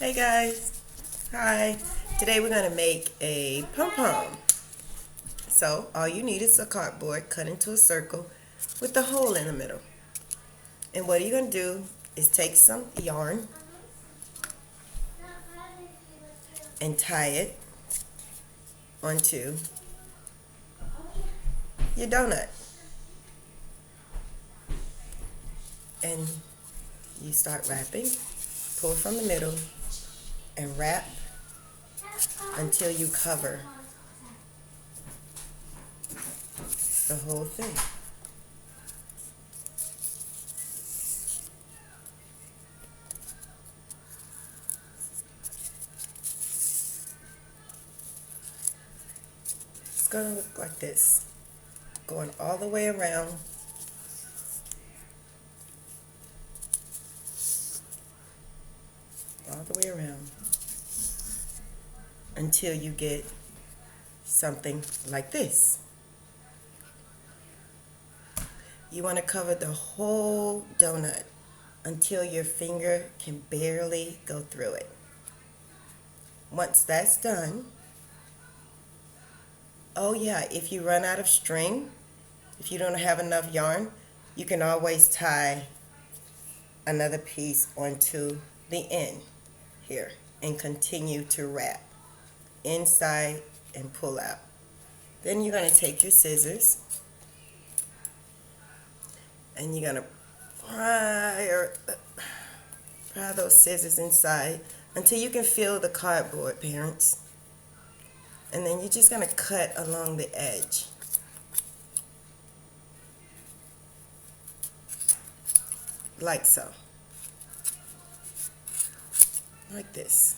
Hey guys, hi. Today we're gonna make a pom-pom. So all you need is a cardboard cut into a circle with a hole in the middle. And what you're gonna do is take some yarn and tie it onto your donut. And you start wrapping, pull from the middle and wrap until you cover the whole thing. It's gonna look like this, going all the way around all the way around until you get something like this. You want to cover the whole donut until your finger can barely go through it. Once that's done, oh yeah, if you run out of string, if you don't have enough yarn, you can always tie another piece onto the end here and continue to wrap inside and pull out. Then you're going to take your scissors and you're going to pry those scissors inside until you can feel the cardboard, parents. And then you're just going to cut along the edge. Like so. Like this.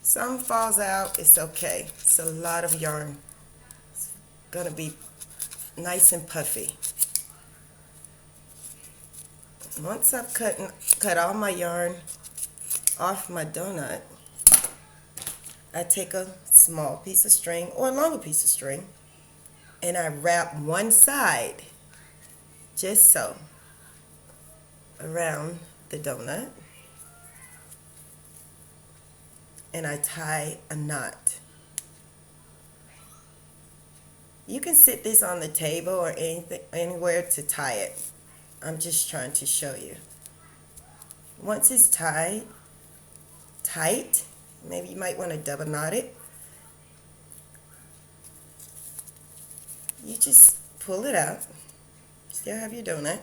Some falls out, it's okay. It's a lot of yarn. It's gonna be nice and puffy. Once I've cut all my yarn off my donut, I take a small piece of string or a longer piece of string and I wrap one side, just so, around the donut, and I tie a knot. You can sit this on the table or anywhere to tie it. I'm just trying to show you. Once it's tight, maybe you might want to double knot it. You just pull it out. Still have your donut.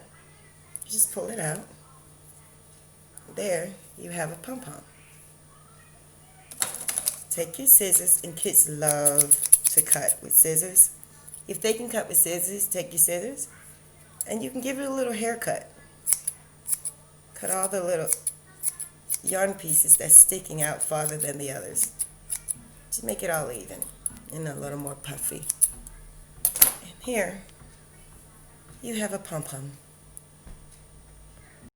You just pull it out. There you have a pom-pom. Take your scissors, and kids love to cut with scissors. If they can cut with scissors, take your scissors and you can give it a little haircut. Cut all the little yarn pieces that's sticking out farther than the others. Just make it all even and a little more puffy. And here you have a pom-pom.